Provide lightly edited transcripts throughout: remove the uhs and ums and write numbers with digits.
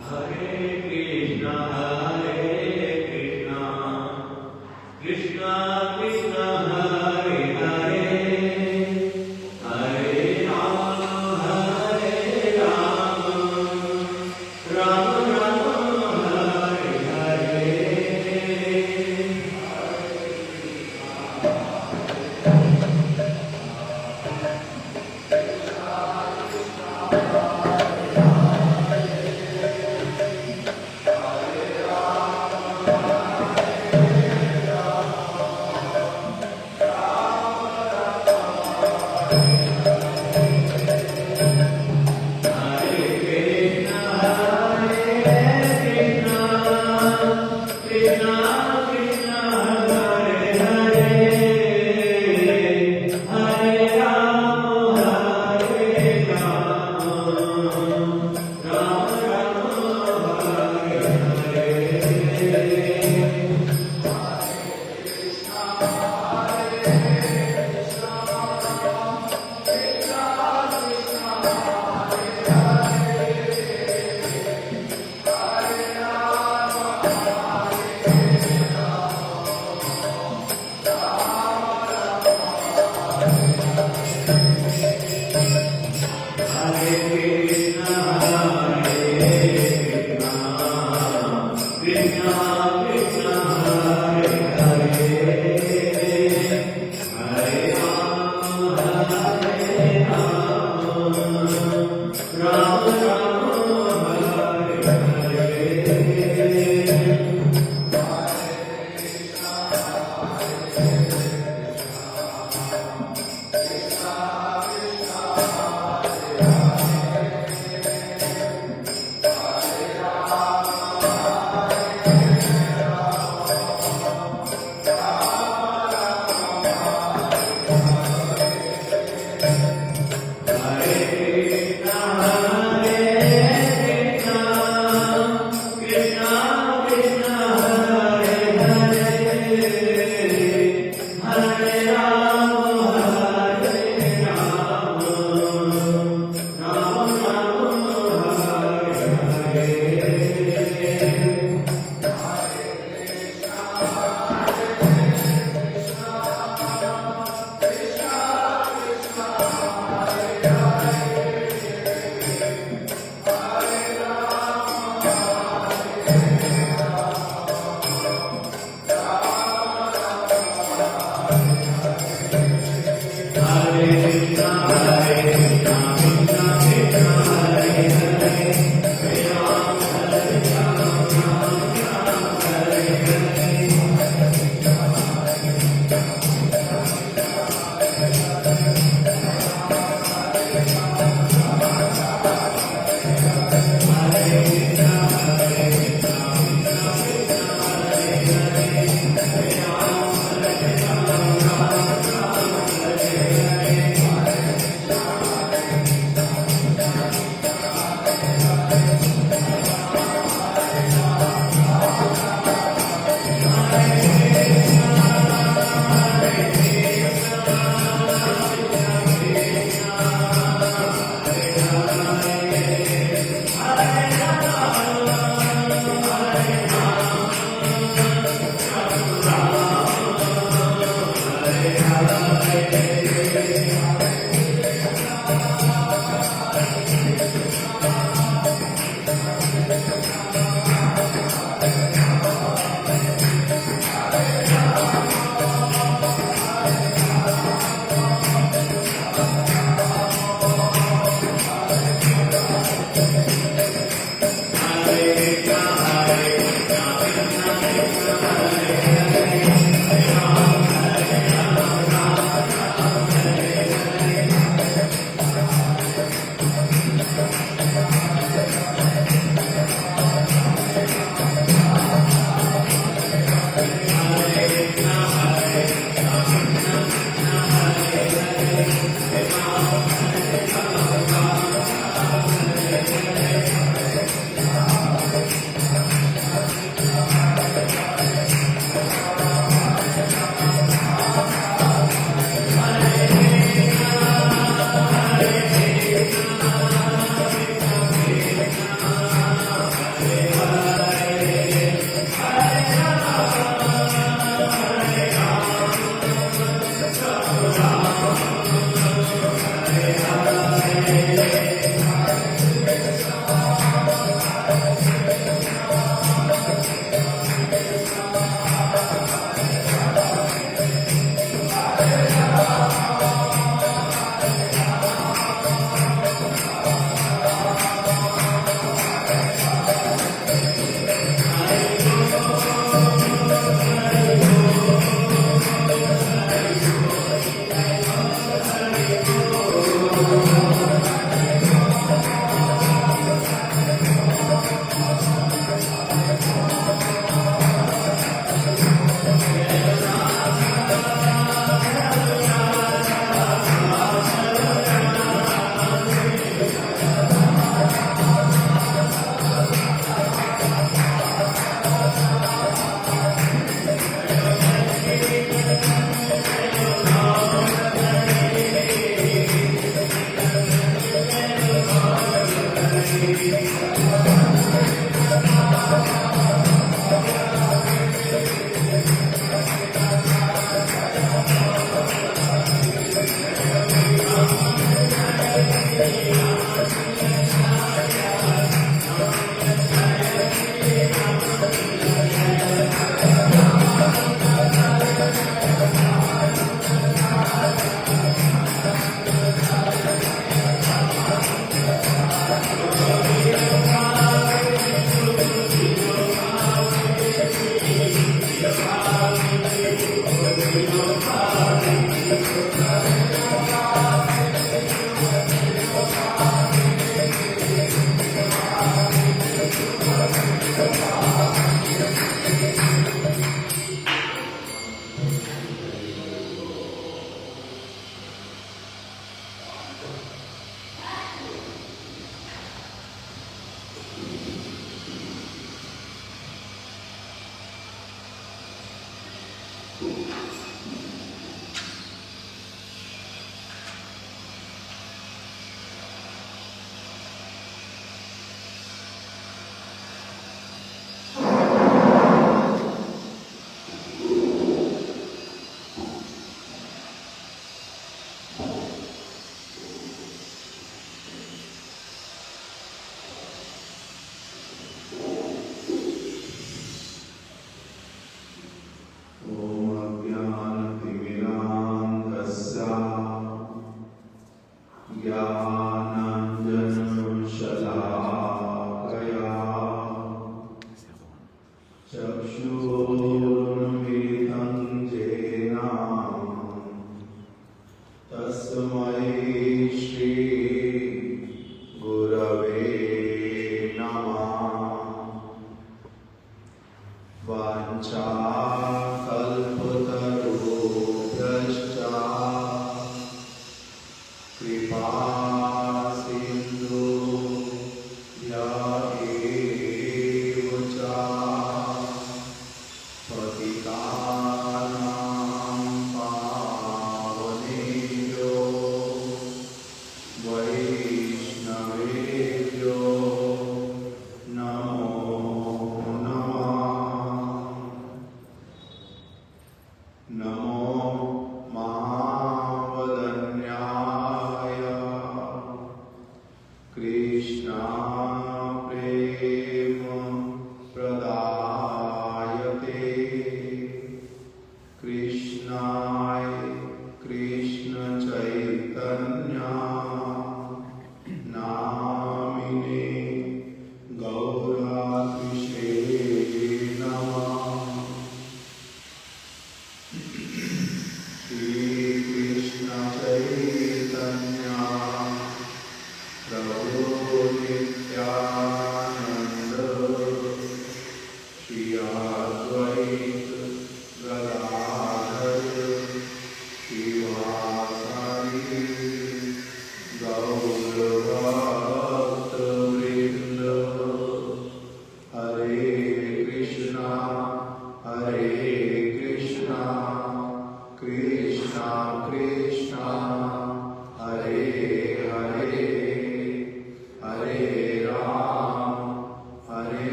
Hare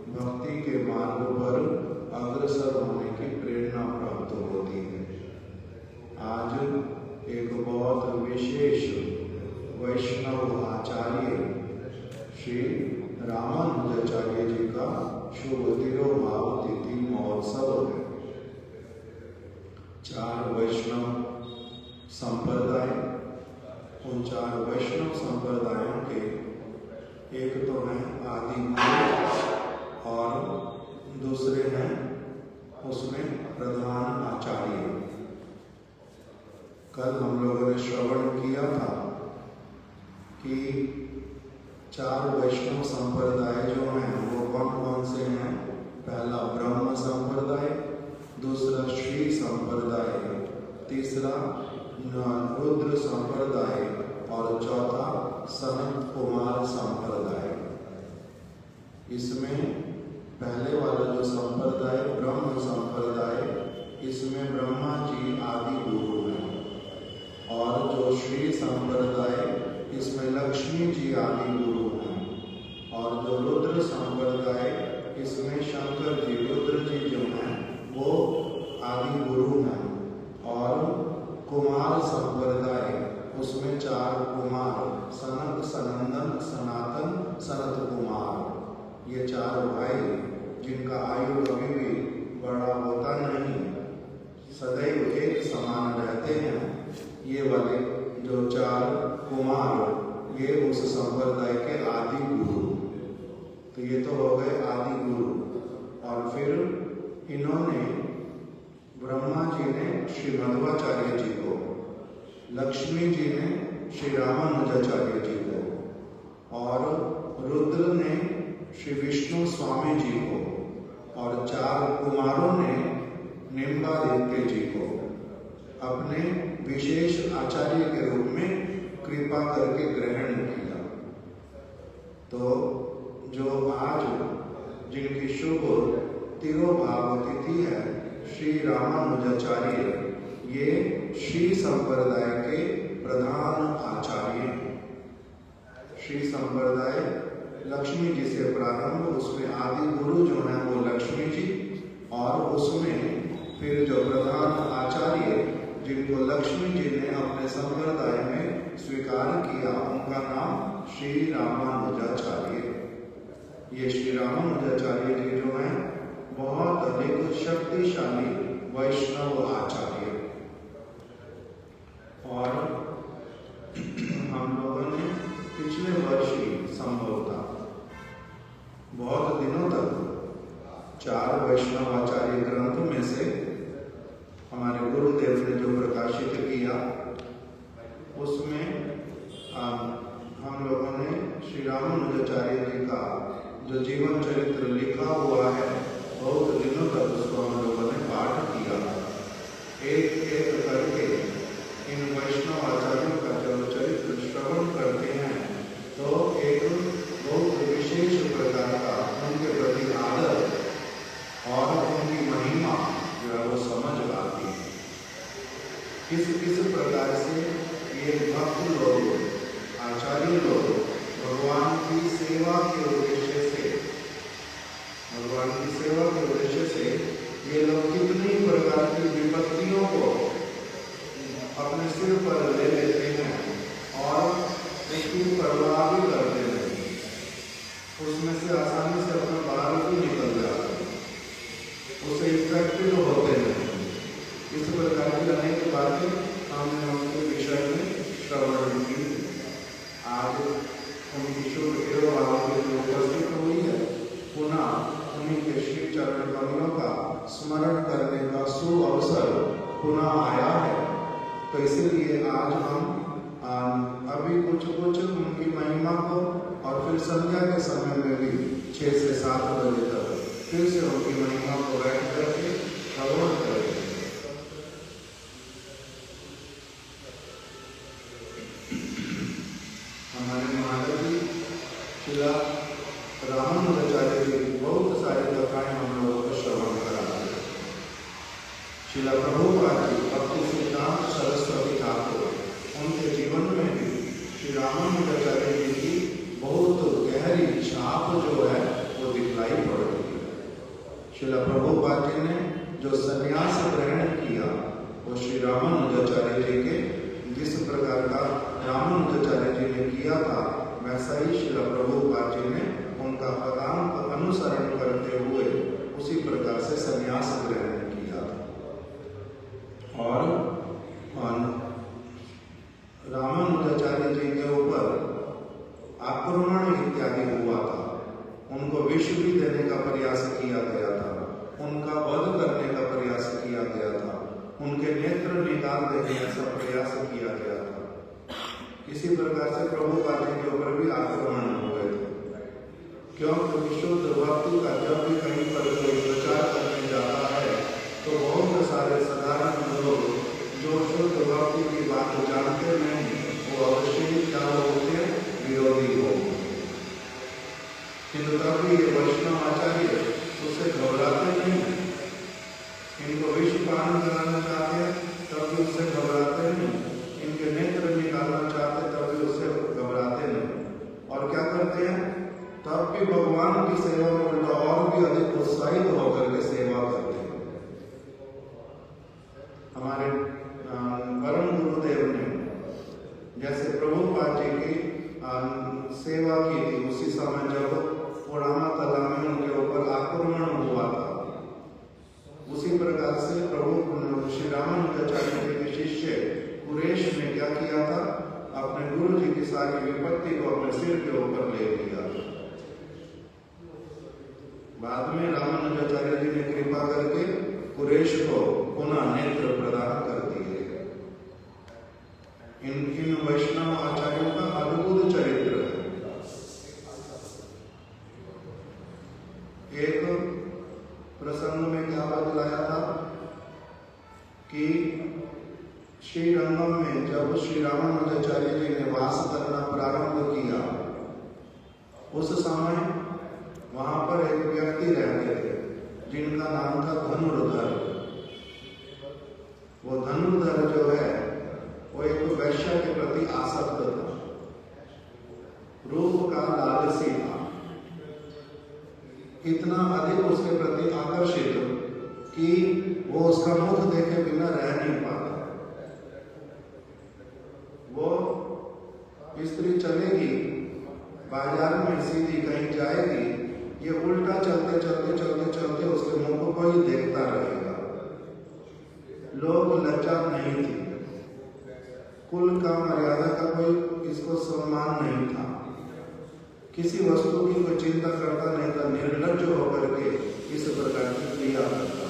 भक्ति के मार्ग पर अग्रसर होने की प्रेरणा प्राप्त होती है। आज एक बहुत विशेष वैष्णव आचार्य श्री रामानुजाचार्य जी का शुभ तिरोभाव तिथि महोत्सव है। 4 वैष्णव संप्रदाय, उन 4 वैष्णव संप्रदायों के एक तो है आदि गुरु और दूसरे हैं उसमें प्रधान आचार्य। कल हम लोगों ने श्रवण किया था कि 4 वैष्णव संप्रदाय जो हैं वो कौन कौन से हैं। पहला ब्रह्म संप्रदाय, दूसरा श्री संप्रदाय, तीसरा रुद्र संप्रदाय और चौथा सनत कुमार संप्रदाय। इसमें पहले वाला जो संप्रदाय ब्रह्म संप्रदाय, इसमें ब्रह्मा जी आदि गुरु हैं और जो श्री संप्रदाय इसमें लक्ष्मी जी आदि गुरु हैं और जो रुद्र संप्रदाय इसमें शंकर जी रुद्र जी जो हैं वो आदि गुरु हैं और कुमार संप्रदाय उसमें 4 कुमार सनत सनंदन सनातन सनत कुमार, ये 4 भाई जिनका आयु कभी भी बड़ा होता नहीं, सदैव एक समान रहते हैं। ये वाले जो 4 कुमार ये उस संप्रदाय के आदि गुरु। तो ये तो हो गए आदि गुरु। और फिर इन्होंने ब्रह्मा जी ने श्री मध्वाचार्य जी को, लक्ष्मी जी ने श्री रामानुजाचार्य जी को और रुद्र ने श्री विष्णु स्वामी जी को और 4 कुमारों ने निम्बादित्य जी को अपने विशेष आचार्य के रूप में कृपा करके ग्रहण किया। तो जो आज जिनकी शुभ तिरोभाव तिथि है श्री रामानुजाचार्य, ये श्री संप्रदाय के प्रधान आचार्य। श्री संप्रदाय लक्ष्मी जी से प्रारंभ, उसमें आदि गुरु जो है वो लक्ष्मी जी और उसमें फिर जो प्रधान आचार्य जिनको लक्ष्मी जी ने अपने संप्रदाय में स्वीकार किया उनका नाम श्री रामानुजाचार्य। ये श्री रामानुजाचार्य जी जो हैं बहुत अधिक शक्तिशाली वैष्णव आचार्य। और हम लोगों ने पिछले वर्ष ही संभवतः बहुत दिनों तक 4 वैष्णव आचार्य ग्रंथ में से हमारे गुरुदेव ने जो प्रकाशित किया उसमें हम लोगों ने श्री रामानुजाचार्य जी का जो जीवन चरित्र लिखा हुआ है बहुत दिनों तक उसको हम लोगों ने पाठ किया। एक एक करके इन वैष्णव आचार्यों का जब चरित्र श्रवण करते हैं तो एक बहुत विशेष प्रकार का उनके प्रति आदर और उनकी महिमा जो है वो समझ आती है। किस प्रकार से ये भक्त लोग, आचार्य लोग भगवान की सेवा के उद्देश्य से ये लोग कितनी प्रकार की विपत्तियों को अपने सिर पर ले लेते हैं और उसकी परवाह भी करते नहीं, उसमें से आसानी से अपना बाहर भी निकल जाते हैं, उससे इफेक्टिव होते नहीं। इस प्रकार की अनेक बातें हमने उनके विषय में श्रवण की। आज उनकी शुभ तिरोभाव के लिए उपस्थित हुई है, पुनः उन्हीं के श्री चरण कमलों का स्मरण करने का सुअवसर पुनः आया है। तो इसीलिए आज हम अभी कुछ उनकी महिमा को और फिर संध्या के समय में भी 6 से 7 बजे तक फिर से उनकी महिमा को बैठ करके श्रवण करेंगे। हमारे महाराज जी शिला रामानुजाचार्य जी की बहुत सारी कथाएं हम लोगों को श्रवण कराते हैं। शिला प्रभुपाद जी भक्ति सिद्धांत सरस्वती ठाकुर, उनके जीवन में भी श्री रामानुजाचार्य जी की बहुत गहरी छाप जो है वो दिखलाई पड़ती है। श्रील प्रभुपाद जी ने जो संन्यास ग्रहण किया वो श्री रामानुजाचार्य जी के जिस प्रकार का रामानुजाचार्य जी ने किया था वैसा ही श्रील प्रभुपाद जी ने उनका पदांक अनुसरण करते हुए उसी प्रकार से संन्यास ग्रहण किया था। और रामानुजाचार्य जी के ऊपर आक्रमण इत्यादि हुआ था, उनको विष भी देने का प्रयास किया गया था, उनका वध करने का प्रयास किया गया था, उनके नेत्र निकाल देने का प्रयास किया गया था। इसी प्रकार से प्रभुपाद जी के ऊपर भी आक्रमण हुए थे। क्योंकि शुद्ध भक्ति का जब भी कहीं पर कोई प्रचार करने जाता है तो बहुत सारे साधारण लोग जो शुद्ध भक्ति की बात जानते नहीं वो अवश्य ही क्या होते हैं, विरोधी हो। किंतु तभी ये वैष्णव आचार्य उससे घबराते नहीं, इनको विष पान कराना चाहते हैं तब भी उससे घबराते नहीं, इनके नेत्र निकालना चाहते तब भी उससे घबराते नहीं। और क्या करते हैं, तब भी भगवान की सेवा में उल्टा और भी अधिक उत्साहित होकर के सेवा करते हैं। हमारे परम गुरुदेव ने जैसे प्रभुपाद जी की सेवा की थी, उसी समय जब पुराना तालाब में उनके ऊपर आक्रमण हुआ था, उसी प्रकार से प्रभु श्री रामानुजाचार्य जी के शिष्य कुरेश ने क्या किया था, अपने गुरु जी की सारी विपत्ति को अपने सिर के ऊपर ले लिया। बाद में रामानुजाचार्य जी ने कृपा करके कुरेश को पुनः नेत्र प्रदान कर दिए। इन वैष्णव आचार्यों का अद्भुत चरित्र है। एक प्रसंग में क्या बतलाया था कि श्रीरंगम में जब श्री रामानुजाचार्य जी ने वास करना प्रारंभ किया, उस समय वहां पर एक व्यक्ति रहते थे जिनका नाम था धनुर्धर। वो धनुर्धर जो है वो एक वैश्य के प्रति आसक्त था, रूप का लालसी था, इतना अधिक उसके प्रति आकर्षित कि वो उसका मुख देखे बिना रह नहीं पाता। वो स्त्री चलेगी बाजार में, सीधी कहीं जाएगी, ये उल्टा चलते चलते चलते चलते उसके मुख को ही देखता रहेगा। लोग लज्जा नहीं थी, कुल का मर्यादा का कोई इसको सम्मान नहीं था, किसी वस्तु की कोई चिंता करता नहीं था, निर्लज्ज होकर के इस प्रकार की क्रिया करता।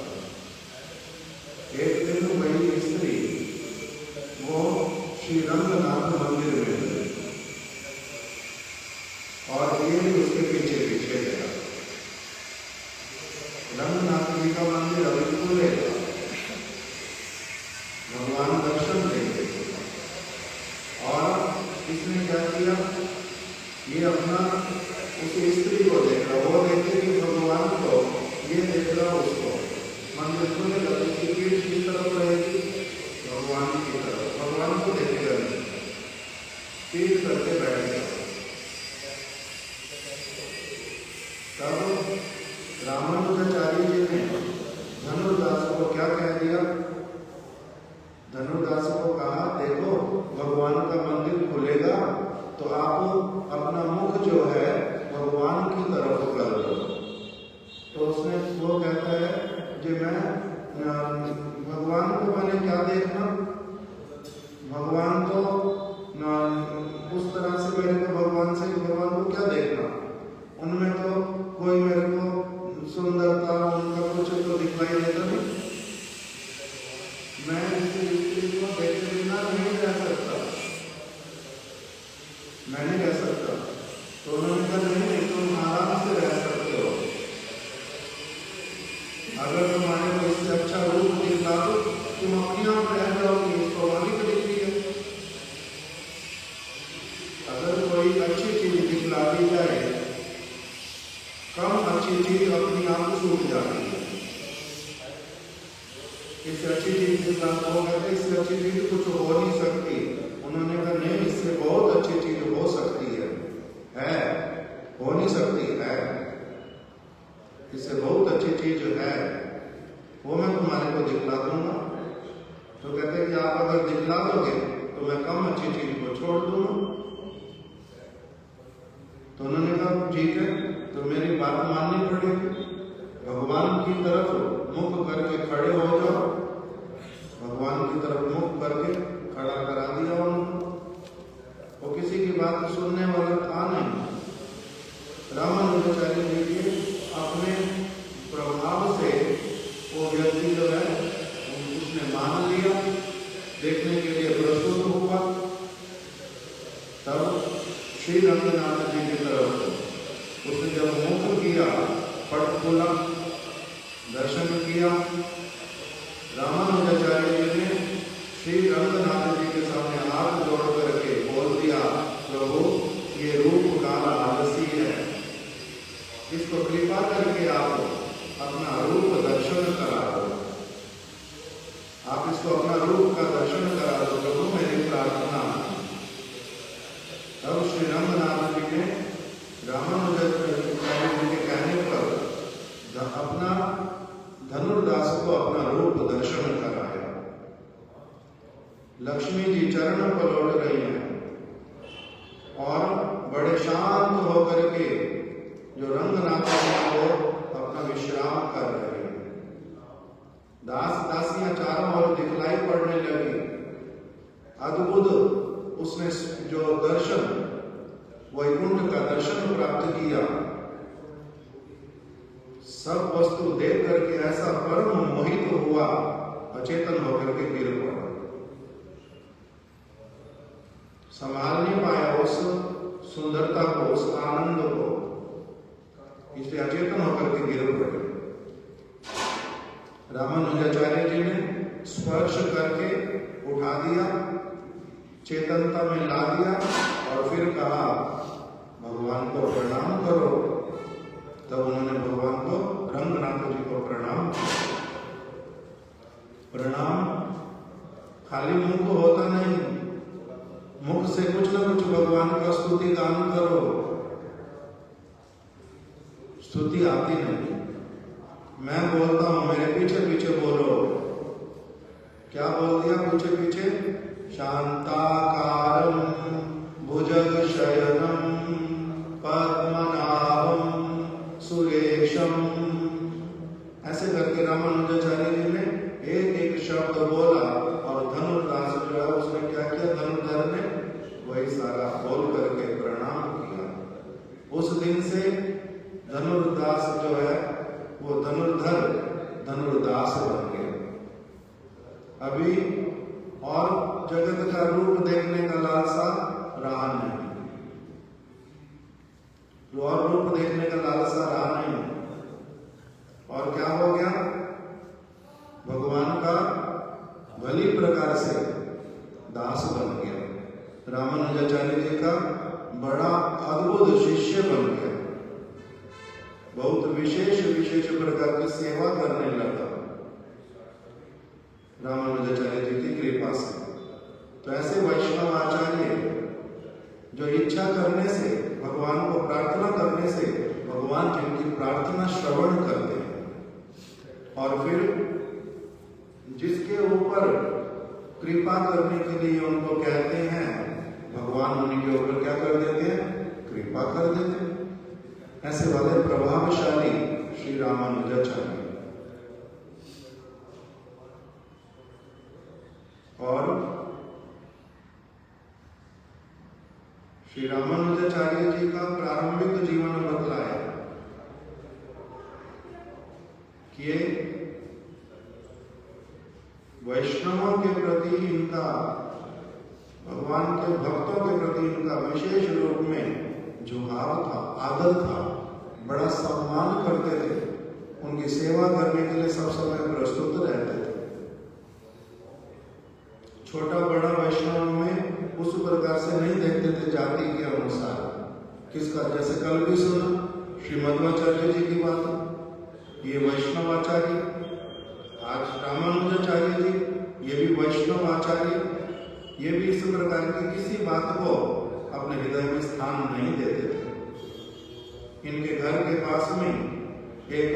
एक दिन वही स्त्री वो श्री रंगनाथ मंदिर में गई और ये भी उसके पीछे पीछे गया। रंगनाथ जी का मंदिर अभी खुलेगा, भगवान दर्शन देंगे। और इसने क्या किया, ये अपना उस स्त्री को देख रहा, वो देखेगी भगवान को, ये देख रहा उसको। मंदिर खुलेगा तो उसकी पीठ की तरफ रहेगी, भगवान की तरफ, भगवान को देखेगा नहीं, पीठ करके बैठेगा। तब रामानुजाचार्य जी ने धनुर्दास को क्या कह दिया, धनुर्दास को कहा, देखो भगवान का मंदिर खुलेगा तो आप अपना मुख जो है भगवान की तरफ कर दो। तो उसने वो कहता है कि मैं भगवान को मैंने क्या देखना, भगवान तो उस तरह से मेरे को भगवान से भगवान को क्या देखना, उनमें तो कोई मेरे को सुंदरता उनका कुछ तो दिखाई देता नहीं, मैं इस स्त्री को देखे बिना नहीं रह सकता, मैं नहीं रह सकता। तो उन्होंने कहा नहीं, तुम आराम से रह सकते हो, अगर तुम्हारे को इससे अच्छा रूप दिखला दो तुम अपने आप रह जाओगी, उसको वाली को दिखती है। अगर कोई अच्छी चीज दिखला दी जाए, कम अच्छी चीज अपनी आप छूट जाती है। इससे अच्छी चीज दिखला हो गया, इससे अच्छी चीज कुछ हो नहीं सकती। उन्होंने कहा नहीं, इससे बहुत अच्छी चीज हो सकती है, हो नहीं सकती है, इससे बहुत अच्छी चीज है। को दिखला दूंगा। तो कहते कि आप अगर दिखला दोगे तो मैं कम अच्छी चीज को छोड़ दूंगा। तो उन्होंने कहा ठीक है, तो मेरी बात माननी पड़ेगी, भगवान की तरफ मुख करके खड़े हो जाओ। भगवान की तरफ मुख करके खड़ा करा दिया उनको। वो किसी की बात सुनने वाला था नहीं। रामानुजाचार्य जी के अपने प्रभाव से वो व्यक्ति जो है उसने मान लिया, देखने के लिए प्रस्तुत हुआ। तब श्री रंगनाथ जी की तरफ उसने जब मुख किया, पट खोला, दर्शन किया, रामानुजाचार्य जी ने श्री रंगनाथ जी के सामने हाथ जोड़ करके बोल दिया, प्रभु ये रूप काल आलसी है, इसको कृपा करके आप अपना रूप दर्शन करा दो, आप इसको अपना रूप का दर्शन करा दो प्रभु, मेरी प्रार्थना। तब श्री रंगनाथ जी ने रामानुजाचार्य जी के कहने पर अपना धनुर्दास को अपना रूप दर्शन कराया। लक्ष्मी जी चरण पर लौट रही हैं और बड़े शांत होकर के जो रंगनाथ जी को अपना विश्राम कर रहे हैं। दास दासियां चारों ओर दिखलाई पड़ने लगी। अद्भुत उसने जो दर्शन, वैकुंठ का दर्शन प्राप्त किया। सब वस्तु देख करके ऐसा परम मोहित हुआ, अचेतन होकर के गिर पड़ा, संभाल नहीं पाया उस सुंदरता को, उस आनंद को, इसलिए अचेतन होकर के गिर पड़े। रामानुजाचार्य जी ने स्पर्श करके उठा दिया, चेतनता में ला दिया और फिर कहा भगवान को प्रणाम करो। तब उन्होंने भगवान को, रंगनाथ जी को प्रणाम किया। प्रणाम खाली मुंह को होता नहीं, मुख से कुछ ना कुछ भगवान का स्तुति गान करो। स्तुति आती नहीं, मैं बोलता हूं, मेरे पीछे पीछे बोलो। क्या बोल दिया पीछे पीछे? शांताकारं भुजगशयनं पद्मनाभं सुरेशम। ऐसे करके रामानुजाचार्य जी ने एक एक शब्द बोला और धनुर्दास जो है उसने क्या किया, धनुर्धर ने वही सारा बोल करके प्रणाम किया। उस दिन से धनुर्दास जो है वो धनुर्धर धनुर्दास बन गया। अभी और जगत का रूप देखने का लालसा रहा नहीं, और रूप देखने का लालसा रहा नहीं। और क्या हो गया, भगवान का भली प्रकार से दास बन गया। रामानुजाचार्य जी का बड़ा अद्भुत शिष्य बन गया, बहुत विशेष विशेष प्रकार की सेवा करने लगा रामानुजाचार्य जी की कृपा से। तो ऐसे वैष्णव आचार्य जो इच्छा करने से, भगवान को प्रार्थना करने से भगवान जिनकी प्रार्थना श्रवण करते हैं और फिर जिसके ऊपर कृपा करने के लिए उनको कहते हैं, भगवान उनके ऊपर क्या कर देते हैं, कृपा कर देते हैं। ऐसे वाले प्रभावशाली श्री रामानुजाचार्य। और श्री रामानुजाचार्य जी का प्रारंभिक जीवन बतलाया कि वैष्णवों के प्रति इनका, भगवान के भक्तों के प्रति इनका विशेष रूप में झुकाव था, आदर था, बड़ा सम्मान करते थे, उनकी सेवा करने के लिए सब समय प्रस्तुत रहते थे। छोटा बड़ा वैष्णव में उस प्रकार से नहीं देखते थे जाति के अनुसार। किसका, जैसे कल भी सुना श्री मध्वाचार्य जी की बात, ये वैष्णव आचार्य, आज रामानुजाचार्य जी ये भी वैष्णव आचार्य, ये भी इस प्रकार की किसी बात को अपने हृदय में स्थान नहीं देते थे। इनके घर के पास में एक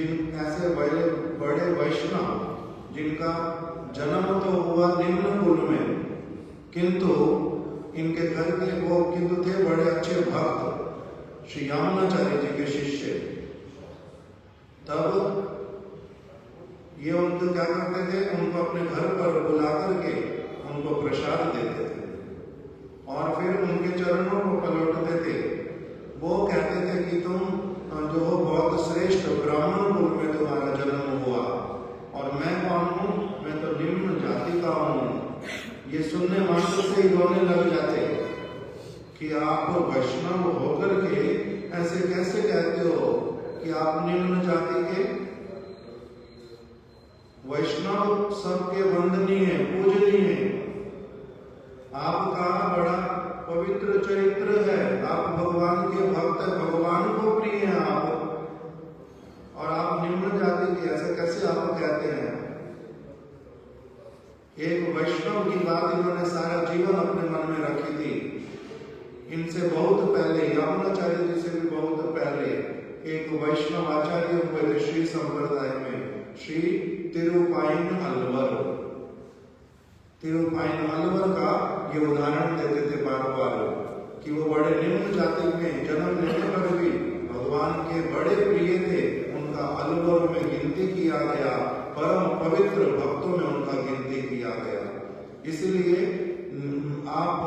जिन ऐसे बड़े बड़े वैष्णव जिनका जन्म तो हुआ निम्न कुल में, किंतु इनके घर के वो किंतु थे बड़े अच्छे भक्त, श्री यमुनाचार्य जी के शिष्य। तब ये उनको क्या करते थे, उनको अपने घर पर बुला करके उनको प्रसाद देते थे और फिर उनके चरणों को पलटते थे। वो कहते थे कि तुम जो हो बहुत श्रेष्ठ ब्राह्मण कुल में तुम्हारा जन्म हुआ और मैं कौन हूँ, मैं तो निम्न जाति का हूँ। ये सुनने मात्र से ही रोने लग जाते कि आप वैष्णव होकर के ऐसे कैसे कहते हो कि आप निम्न जाति के। वैष्णव सबके वंदनीय पूजनीय, आपका बड़ा पवित्र चरित्र है, आप भगवान के भक्त हैं, भगवान को प्रिय हैं आप, और आप निम्न जाति के ऐसे कैसे आप कहते हैं। एक वैष्णव की बात इन्होंने सारा जीवन अपने मन में रखी थी। इनसे बहुत पहले, यमुनाचार्य जी से भी बहुत पहले एक वैष्णव आचार्य हुए थे श्री संप्रदाय में, श्री तिरुपाइन अलवर। तिरुपाइन अलवर का ये उदाहरण देते थे बार बार कि वो बड़े निम्न जाति में जन्म लेने पर भी भगवान के बड़े प्रिय थे। उनका अलवर में गिनती किया गया, परम पवित्र भक्तों में उनका गिनती किया गया। इसलिए आप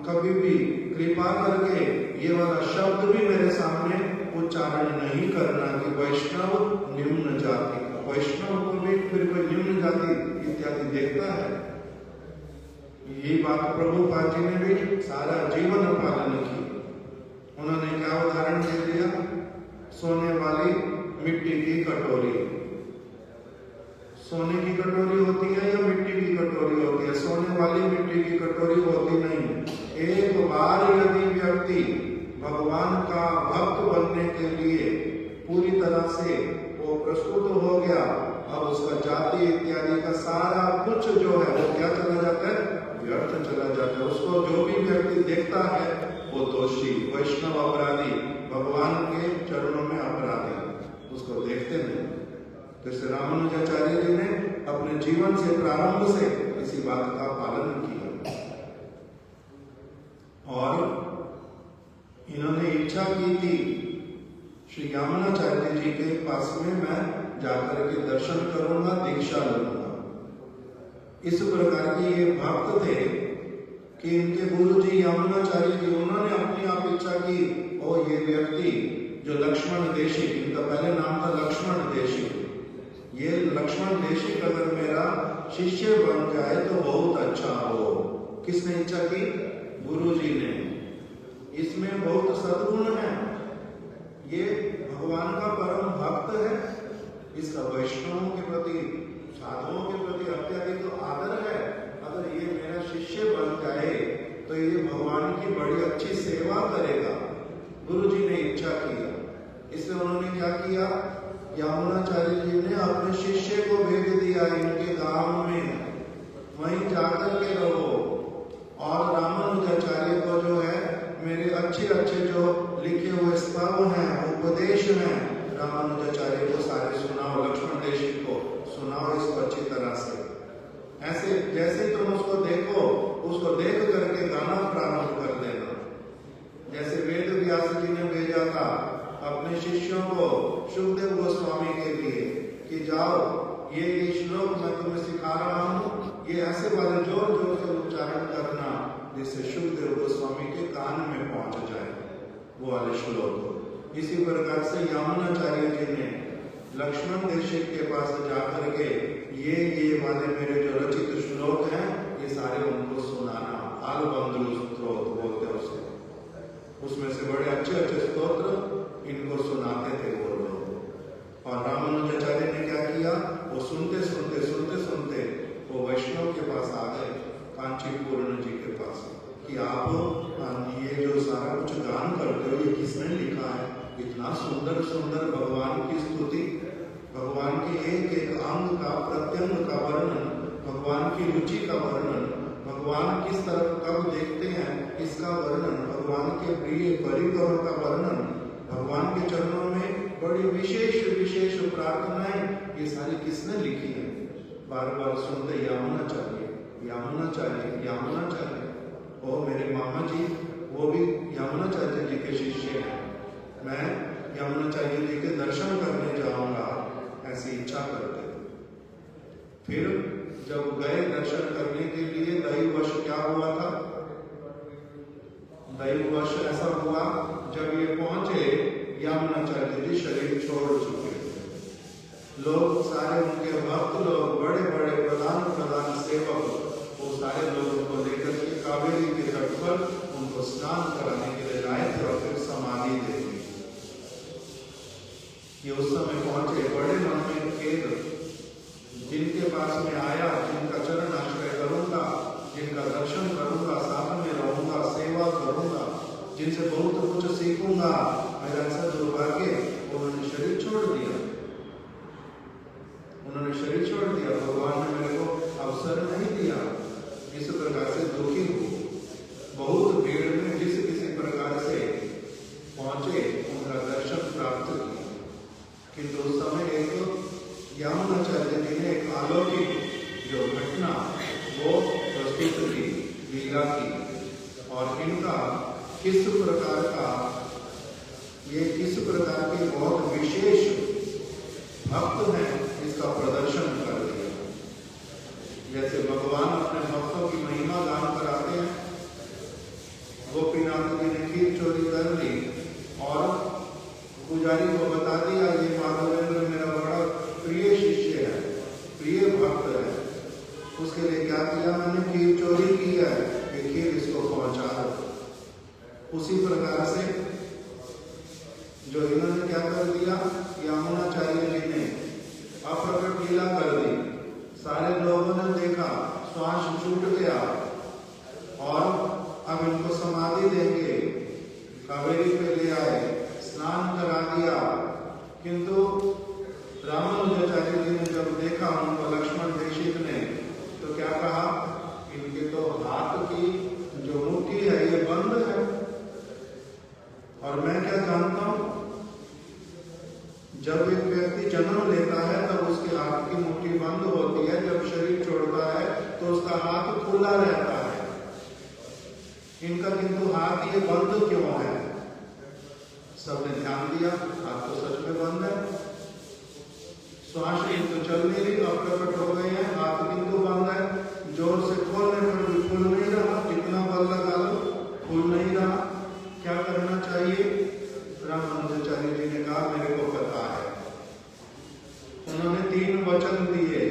कभी भी कृपा करके ये वाला शब्द भी मेरे सामने उच्चारण नहीं करना कि वैष्णव निम्न जाति। वैष्णव को भी फिर कोई निम्न जाति इत्यादि देखता है। यही बात प्रभुपाद जी ने भी सारा जीवन पालन की। उन्होंने क्या उदाहरण दे दिया, सोने वाली मिट्टी की कटोरी। सोने की कटोरी होती है या मिट्टी की कटोरी होती है? सोने वाली मिट्टी की कटोरी होती नहीं। एक बार यदि व्यक्ति भगवान का भक्त बनने के लिए पूरी तरह से वो प्रस्तुत हो गया, अब उसका जाति इत्यादि का सारा कुछ जो है वो क्या चला जाता है, व्यर्थ चला जाता है। उसको जो भी व्यक्ति देखता है वो दोषी, वैष्णव अपराधी, भगवान के चरणों में अपराधी, उसको देखते नहीं। तो श्री रामानुजाचार्य जी ने अपने जीवन से प्रारंभ से इसी बात का पालन किया और इन्होंने इच्छा की थी श्री यमुनाचार्य जी के पास में मैं जाकर के दर्शन करूंगा, दीक्षा लूंगा। इस प्रकार के ये भक्त थे कि इनके गुरु जी यमुनाचार्य जी, उन्होंने अपनी आप इच्छा की और ये व्यक्ति जो लक्ष्मण देशी, इनका पहले नाम था लक्ष्मण देशी, ये लक्ष्मण देशी अगर मेरा शिष्य बन जाए तो बहुत अच्छा हो। किसने इच्छा की? गुरु जी ने। इसमें बहुत सद्गुण है, ये भगवान का परम भक्त है, इसका वैष्णवों के प्रति, साधुओं के प्रति अत्यधिक आदर है। अगर ये मेरा शिष्य बन जाए तो ये भगवान की बड़ी अच्छी सेवा करेगा। गुरु जी ने इच्छा किया, इसलिए उन्होंने क्या किया, यमुनाचार्य जी ने अपने शिष्य को भेज दिया इनके गांव में, वहीं जाकर के रहो और रामानुजाचार्य को जो है मेरे अच्छे अच्छे जो लिखे हुए स्तव हैं, उपदेश हैं, रामानुजाचार्य को सारे सुनाओ, लक्ष्मण देशी को सुनाओ इसको अच्छी तरह से। ऐसे जैसे तुम उसको देखो, उसको देख करके गाना प्रारंभ कर देना। जैसे वेद व्यास जी ने भेजा था अपने शिष्यों को सुखदेव गोस्वामी के लिए कि जाओ ये श्लोक मैं तुम्हें सिखा रहा हूँ, ये ऐसे वाले जोर जोर से उच्चारण करना जिससे सुखदेव गोस्वामी के कान में पहुंच जाए वो वाले श्लोक। इसी प्रकार से यमुनाचार्य जी ने लक्ष्मण देशी के पास जाकर के ये वाले मेरे जो रचित श्लोक हैं ये सारे उनको सुनाना, आलबंधु स्तोत्र बोलते हैं उसे, उसमें से बड़े अच्छे अच्छे स्तोत्र इनको सुनाते थे वो लोग। और रामानुजाचार्य ने क्या किया, वो सुनते सुनते सुनते सुनते वो वैष्णव के पास आ गए, कांचीपूर्ण जी के पास, कि आप ये जो सारा कुछ गान करते हो ये किसने लिखा है? इतना सुंदर सुंदर भगवान की स्तुति, भगवान के एक एक अंग का, प्रत्यंग का वर्णन, भगवान की रुचि का वर्णन, भगवान किस तरफ कब देखते हैं इसका वर्णन, भगवान के प्रिय परिकरों का वर्णन, भगवान के चरणों में बड़ी विशेष विशेष प्रार्थनाएं ये सारी किसने लिखी है? बार बार सुनते यामुनाचार्य, यामुनाचार्य, यामुनाचार्य। और मेरे मामा जी वो भी यामुनाचार्य जी के शिष्य हैं। मैं यामुनाचार्य जी के दर्शन करने जाऊंगा ऐसी इच्छा करते। फिर जब गए दर्शन करने के लिए, दैववश क्या हुआ था? दैववश ऐसा हुआ जब ये पहुंचे यामुनाचार्य जी शरीर छोड़ चुके थे। लोग सारे उनके भक्त लोग, बड़े बड़े प्रधान सेवक, वो सारे लोग उनको लेकर के कावेरी के तट पर उनको स्नान कराने के लिए लाए थे और फिर समाधि दे दी। ये उस समय पहुंचे, बड़े मन में खेद, जिनके पास में आया, जिनका चरण आश्रय करूंगा, जिनका दर्शन करूंगा, साथ में रहूंगा, सेवा करूंगा, जिनसे बहुत कुछ सीखूंगा, मेरा ऐसा दुर्भाग्य, उन्होंने शरीर छोड़ दिया। उन्होंने शरीर छोड़ दिया, भगवान ने मेरे को अवसर नहीं दिया। इस प्रकार से दुखी हूँ। बहुत भीड़ में जिस किसी प्रकार से पहुंचे उनका दर्शन प्राप्त किया, किंतु उस समय एक यामुनाचार्य जी ने एक अलौकिक जो घटना वो प्रस्तुत की, लीला की, और इनका किस प्रकार का, ये किस प्रकार के बहुत विशेष भक्त हैं, इसका प्रदर्शन कर दिया। जैसे भगवान अपने भक्तों की महिमा गान कराते हैं। गोपीनाथ जी ने खीर चोरी कर ली और पुजारी को बता दिया ये माधवेंद्र मेरा बड़ा प्रिय शिष्य है, प्रिय भक्त है। उसके लिए क्या किया? मैंने खीर चोरी की है, ये खीर इसको पहुंचा दो। उसी प्रकार से जो इन्होंने क्या कर दिया, यामुनाचार्य जी ने अप्रकट लीला कर दी। सारे लोगों ने देखा, श्वास छूट गया और अब इनको समाधि देंगे, कावेरी पे ले आए, स्नान करा दिया। किंतु रामानुजाचार्य जी ने जब देखा उनको, लक्ष्मण दीक्षित ने, तो क्या कहा? इनके तो हाथ की जो मुट्ठी है ये बंद है। और मैं क्या जानता हूं, जब एक व्यक्ति जन्म लेता है तब उसके हाथ की मुट्ठी बंद होती है, जब शरीर छोड़ता है तो उसका हाथ खुला रहता है। इनका किंतु हाथ ये बंद क्यों है? सबने ध्यान दिया, हाथ तो सच में बंद है, श्वास तो चल नहीं रही, अब प्रकट हो गए हैं, हाथ किंतु बंद है। जोर से खोलने पर भी खुल नहीं रहा, जितना बल लगा लो खुल नहीं रहा। क्या करना चाहिए? रामानुजाचार्य जी ने कहा मेरे को पता है। उन्होंने 3 वचन दिए,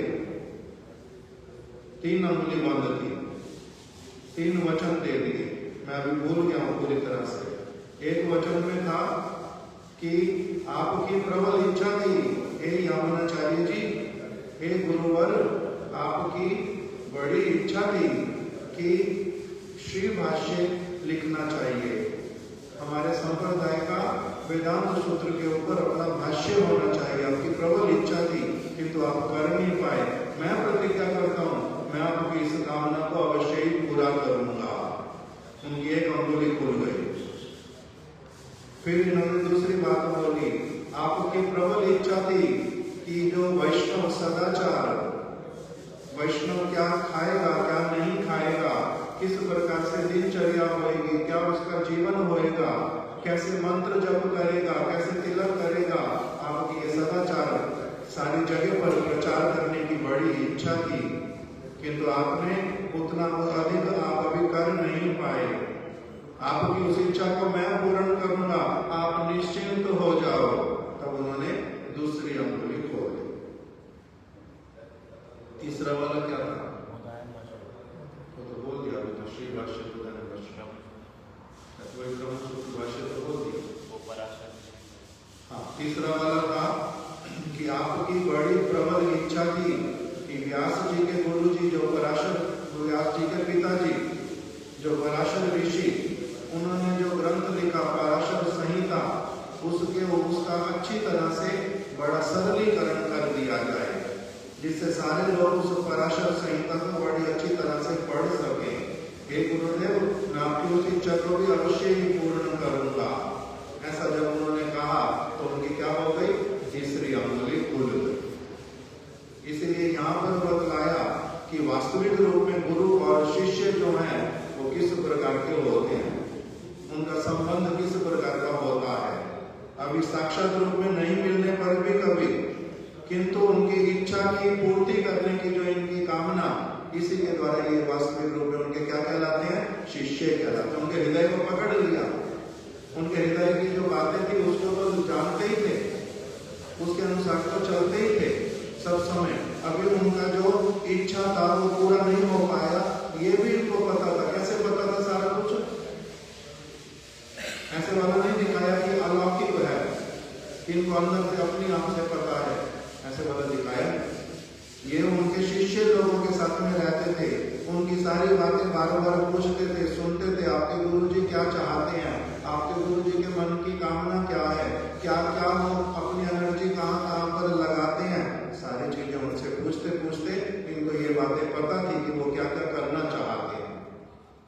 3 अंगुली बंद की, 3 वचन दे दिए। मैं अभी भूल गया हूं पूरी तरह से। एक वचन में था कि आपकी प्रबल इच्छा थी हे यामुनाचार्य जी, हे गुरुवर, आपकी बड़ी इच्छा थी कि श्री भाष्य लिखना चाहिए, हमारे संप्रदाय का वेदांत सूत्र के ऊपर अपना भाष्य होना चाहिए। आपकी प्रबल इच्छा थी किंतु आप कर नहीं पाए। मैं प्रतिज्ञा करता हूं, मैं आपकी इस कामना को अवश्य ही पूरा करूंगा। उनकी एक अंगुली खुल गई। फिर इन्होंने दूसरी बात बोली, आपकी प्रबल इच्छा थी कि जो वैष्णव सदाचार, वैष्णव क्या खाएगा क्या नहीं खाएगा, किस प्रकार से दिनचर्या होएगी, क्या उसका जीवन होएगा, कैसे मंत्र जप करेगा, कैसे तिलक करेगा, आपकी ये सदाचार सारी जगह पर प्रचार करने की बड़ी इच्छा थी, किंतु आपने उतना अधिक आप अभी कर नहीं पाए। आपकी उस इच्छा को मैं पूर्ण करूंगा, आप निश्चिंत हो जाओ। तब उन्होंने दूसरी अंगुली खोल दी। तीसरा वाला क्या था? तो बोल दिया अभी तो, श्री भाष्य भाष्य तो बोल दिया। हाँ, तीसरा वाला था कि आपकी बड़ी प्रबल इच्छा थी कि व्यास जी के गुरु जी जो पराशर, व्यास जी के पिताजी जो पराशर ऋषि, उन्होंने जो ग्रंथ लिखा पराशर संहिता, उसका अच्छी तरह से बड़ा सरलीकरण कर दिया जाए, जिससे सारे लोग उस पराशर संहिता को बड़ी अच्छी तरह से पढ़ सके। हे गुरुदेव, मैं आपकी उस इच्छा को भी अवश्य ही पूर्ण करूंगा। ऐसा जब उन्होंने कहा तो उनकी क्या हो गई? तीसरी अंगुली खुल रूप में नहीं मिलने पर भी कभी, किंतु उनकी इच्छा की पूर्ति करने की जो इनकी कामना, इसी के द्वारा ये वास्तविक रूप में उनके क्या कहलाते हैं? शिष्य कहलाते हैं। उनके हृदय को पकड़ लिया, उनके हृदय की जो बातें थी उसको तो जानते ही थे, उसके अनुसार तो चलते ही थे सब समय। अभी उनका जो इच्छा था वो पूरा नहीं हो पाया, ये भी इनको पता था। कैसे पता था सारा कुछ? ऐसे वाला नहीं दिखाया कि अलौकिक है, इनको अंदर से अपनी आंख से पता है, ऐसे वाला दिखाया। ये उनके शिष्य लोगों के साथ में रहते थे, उनकी सारी बातें बार बार पूछते थे, सुनते थे। आपके गुरुजी क्या चाहते हैं, आपके गुरुजी के मन की कामना क्या है, क्या क्या वो अपनी एनर्जी कहाँ कहाँ पर लगाते हैं, सारी चीजें उनसे पूछते पूछते इनको ये बातें पता थी कि वो क्या क्या करना चाहते हैं।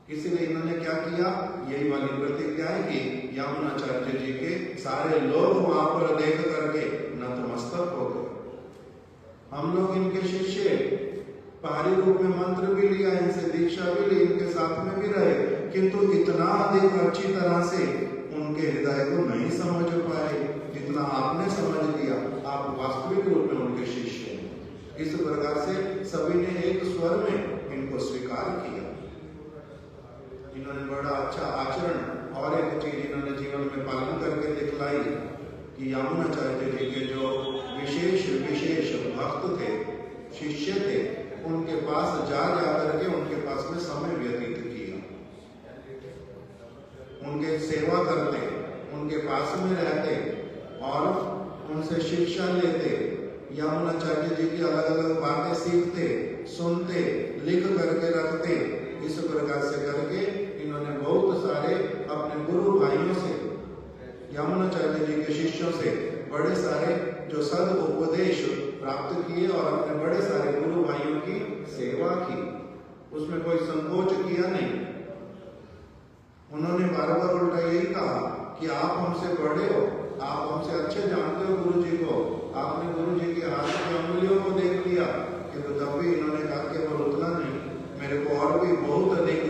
इसीलिए इन्होंने क्या किया, यही वाली प्रतिज्ञा है कि यामुनाचार्य जी के सारे लोग वहां पर देख करके नतमस्तक हो गए। हम लोग इनके शिष्य पहाड़ी रूप में मंत्र भी लिया, इनसे दीक्षा भी ली, इनके साथ में भी रहे, किंतु इतना अधिक अच्छी तरह से उनके हृदय को नहीं समझ पाए जितना आपने समझ लिया। आप वास्तविक रूप में उनके शिष्य हैं। इस प्रकार से सभी ने एक स्वर में इनको स्वीकार किया। इन्होंने बड़ा अच्छा आचरण और एक चीज इन्होंने जीवन में पालन करके दिखलाई कि यामुनाचार्य जी के जो विशेष विशेष भक्त थे, शिष्य थे, उनके पास जा करके उनके पास में समय व्यतीत किया, उनके सेवा करते, उनके पास में रहते और उनसे शिक्षा लेते, यामुनाचार्य जी की अलग अलग बातें सीखते, सुनते, लिख करके रखते। इस प्रकार से करके इन्होंने बहुत सारे अपने गुरु भाइयों से, यामुनाचार्य जी के शिष्यों से बड़े सारे जो सद उपदेश प्राप्त किए और अपने बड़े सारे गुरु भाइयों की सेवा की, उसमें कोई संकोच किया नहीं। उन्होंने बार बार उल्टा यही कहा कि आप हमसे बड़े हो, आप हमसे अच्छे जानते हो गुरु जी को, आपने गुरु जी के हाथ की अंगुलियों को देख लिया, किंतु तब भी इन्होंने कहा केवल उतना नहीं, मेरे को और भी बहुत अधिक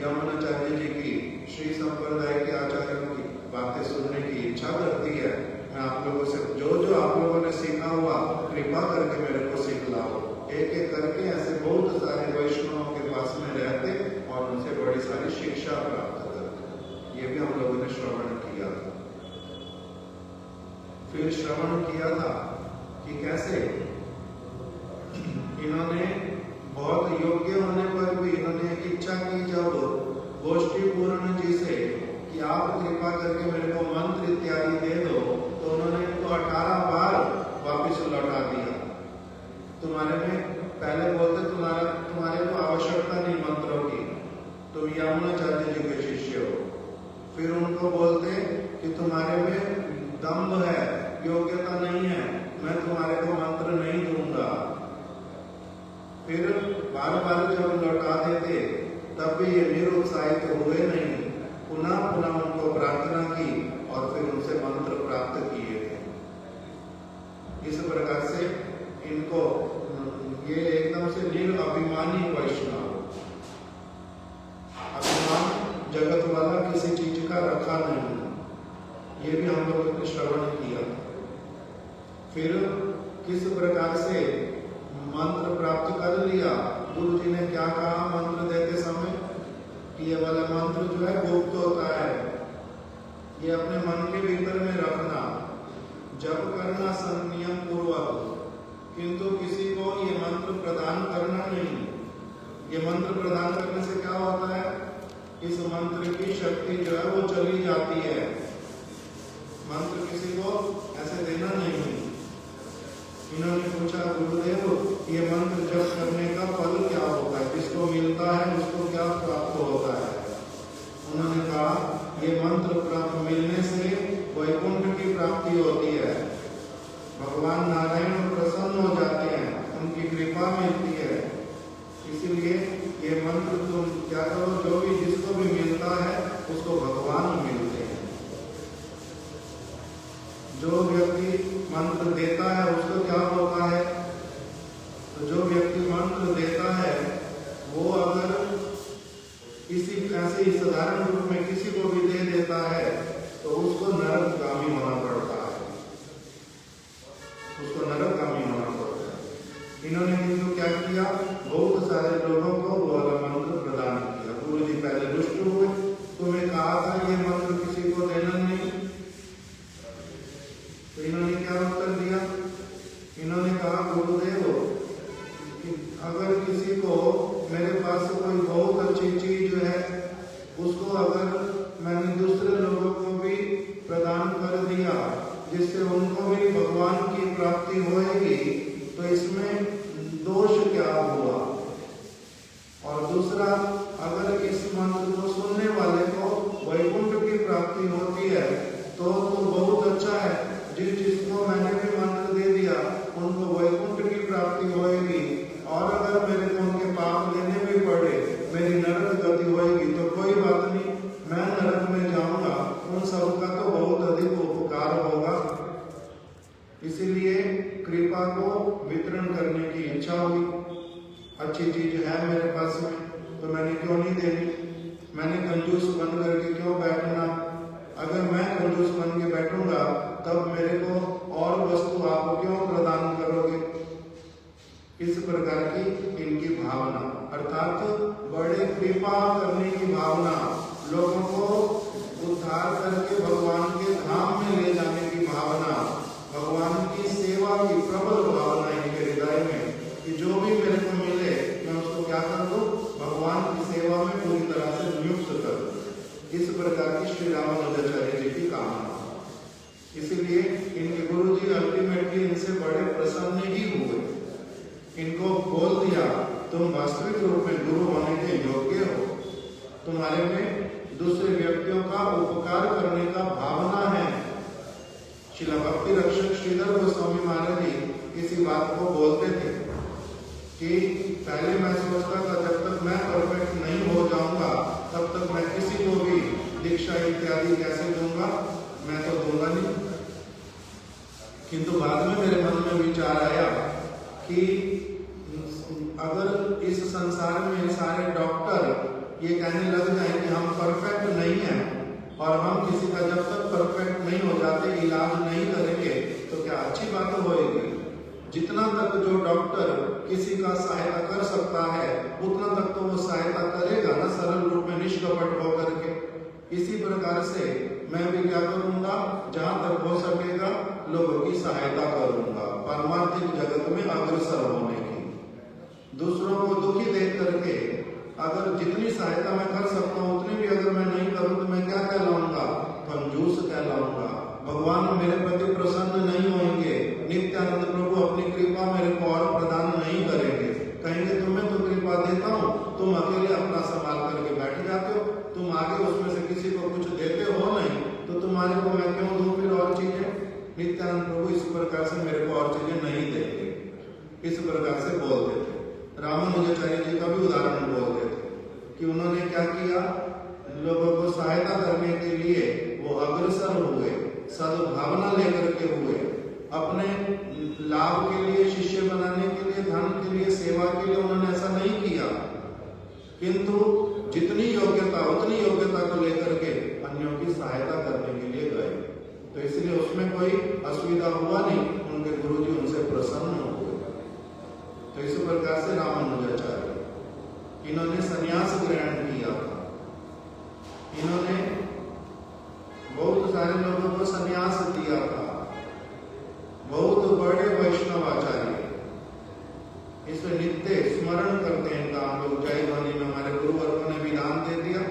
यामुनाचार्य जी की, श्री संप्रदाय के आचार्यों की बातें सुनने की इच्छा करती है। मैं आप लोगों से जो जो आप लोगों ने सीखा हुआ कृपा करके मेरे को सिखलाओ। एक एक करके ऐसे बहुत सारे वैष्णवों के पास में रहते और उनसे बड़ी सारी शिक्षा प्राप्त करते। ये भी हम लोगों ने श्रवण किया था। फिर श्रवण किया था कि कैसे इन्होंने बहुत योग्य होने पर भी इन्होंने एक इच्छा की जब गोष्ठी पूर्ण जी से कि आप कृपा करके मेरे को मंत्र इत्यादि दे दो, तो उन्होंने इनको 18 बार वापस लौटा दिया। तुम्हारे में पहले बोलते तुम्हारे को आवश्यकता नहीं मंत्रों की, तुम यामुनाचार्य जी के शिष्य हो। फिर उनको बोलते कि तुम्हारे में दम्भ है, योग्यता नहीं है, मैं तुम्हारे को मंत्र नहीं दूंगा। फिर बार बार जब लौटा देते तब भी ये निरुत्साहित हुए नहीं, पुनः पुनः उनको प्रार्थना की और फिर उनसे मंत्र प्राप्त किए थे। इस प्रकार से इनको ये एकदम से निरअभिमानी वैष्णव, अभिमान जगत वाला किसी चीज का रखा नहीं, ये भी हम लोगों ने श्रवण किया। फिर किस प्रकार से मंत्र प्राप्त कर लिया, गुरु जी ने क्या कहा मंत्र देते समय कि ये वाला मंत्र जो है गुप्त होता है, ये अपने मन के भीतर में रखना, जप करना संयम पूर्वक, किंतु किसी को ये मंत्र प्रदान करना नहीं। ये मंत्र प्रदान करने से क्या होता है, इस मंत्र की शक्ति जो है वो चली जाती है। मंत्र किसी को ऐसे देना नहीं। इन्होंने पूछा गुरुदेव ये मंत्र जप करने का फल क्या होता है, जिसको मिलता है उसको क्या प्राप्त होता है। उन्होंने कहा ये मंत्र प्राप्त मिलने से वैकुंठ की प्राप्ति होती है, भगवान नारायण प्रसन्न हो जाते हैं, उनकी कृपा मिलती है। इसीलिए ये मंत्र तुम क्या करो, जो भी जिसको भी मिलता है उसको भगवान मिलते हैं। जो व्यक्ति मंत्र देता है उसको क्या होता है, तो जो व्यक्ति मंत्र देता है वो अगर किसी ऐसे ही साधारण रूप में किसी को भी दे देता है तो उसको नरकगामी होना पड़ता है। क्या उत्तर दिया? इन्होंने कहा गुरुदेव, अगर किसी को मेरे पास से कोई बहुत अच्छी चीज है, उसको अगर मैंने दूसरे लोगों को भी प्रदान कर दिया जिससे उनको भी भगवान की प्राप्ति होएगी, तो इसमें दोष क्या हुआ? और दूसरा, अगर इस मंत्र को सुनने वाले को वैकुंठ की प्राप्ति होती है तो बहुत अच्छा है। जिसको मैंने भी मंत्र दे दिया उनको वैकुंठ की प्राप्ति होएगी, और अगर मेरे को उनके पाप लेने भी पड़े, मेरी नरक गति होएगी, तो कोई बात नहीं, मैं नरक में जाऊंगा, उन सबका तो बहुत अधिक उपकार होगा। इसीलिए कृपा को वितरण करने की इच्छा हुई। अच्छी चीज है मेरे पास में, तो मैंने क्यों नहीं देनी? मैंने कंजूस बन करके क्यों बैठना? अगर मैं कंजूस बन के बैठूंगा तब मेरे को और वस्तु आप क्यों प्रदान करोगे? इस प्रकार की इनकी भावना, अर्थात बड़े कृपा करने की भावना, लोगों को उद्धार करके भगवान के धाम में ले जाने की भावना, भगवान की सेवा की प्रबल भावना इनके हृदय में कि जो भी मेरे को मिले मैं उसको क्या कर दूं? भगवान की सेवा में पूरी तरह से नियुक्त कर दूं। इस प्रकार की श्री रामानुजाचार्य जी की कामना। इसलिए इनके गुरु जी अल्टीमेटली इनसे बड़े प्रसन्न ही हुए। इनको बोल दिया, तुम वास्तविक रूप में गुरु होने के योग्य हो, तुम्हारे में दूसरे व्यक्तियों का उपकार करने का भावना है। श्रील भक्ति रक्षक श्रीधर गोस्वामी महाराज जी इसी बात को बोलते थे कि पहले मैं सोचता था जब तक मैं परफेक्ट नहीं हो जाऊंगा तब तक मैं किसी को भी दीक्षा इत्यादि कैसे दूंगा, मैं तो दूंगा नहीं। किंतु बाद में मेरे मन में विचार आया कि अगर इस संसार में सारे डॉक्टर ये कहने लग जाए कि हम परफेक्ट नहीं हैं और हम किसी का जब तक परफेक्ट नहीं हो जाते इलाज नहीं करेंगे, तो क्या अच्छी बात होएगी? जितना तक जो डॉक्टर किसी का सहायता कर सकता है उतना तक तो वो सहायता करेगा ना, सरल रूप में निष्कपट होकर के। इसी प्रकार से मैं भी क्या करूंगा, जहां तक हो सकेगा लोगों की सहायता करूंगा, पारमार्थिक जगत में अग्रसर होने की। दूसरों को दुखी देख करके अगर जितनी सहायता मैं कर सकता हूँ उतनी भी अगर मैं नहीं करूँ तो मैं क्या कहलाऊंगा? कंजूस कहलाऊंगा। भगवान मेरे प्रति प्रसन्न नहीं होंगे, नित्यानंद प्रभु अपनी कृपा मेरे को और प्रदान नहीं करेंगे। कहेंगे तुम्हें तो कृपा देता हूँ, तुम अकेले अपना संभाल करके बैठ जाते हो, तुम आगे उसमें से किसी को कुछ देते हो नहीं, तो तुम्हारे को मैं क्यों दूं फिर और चीजें? नित्यानंद प्रभु इस प्रकार से मेरे को और चीजें नहीं देंगे, इस प्रकार से बोलते थे। रामानुजाचार्य जी का भी उदाहरण बोलते थे कि उन्होंने क्या किया, लोगों को सहायता करने के लिए वो अग्रसर हुए, सद्भावना लेकर के हुए, अपने लाभ के लिए, शिष्य बनाने के लिए, धन के लिए, सेवा के लिए उन्होंने ऐसा नहीं किया, किंतु जितनी योग्यता उतनी योग्यता को लेकर के अन्यों की सहायता करने के लिए गए। तो इसलिए उसमें कोई असुविधा हुआ नहीं, उनके गुरुजी उनसे प्रसन्न हुए। तो इस प्रकार से रामानुजाचार्य इन्होंने संन्यास ग्रहण किया था। इन्होंने बहुत सारे लोगों को संन्यास दिया था, बहुत बड़े वैष्णवाचार्य इसमें नित्य स्मरण करते हैं का हम लोग जय ध्वनि में हमारे गुरुवर्गों ने विधान दे दिया,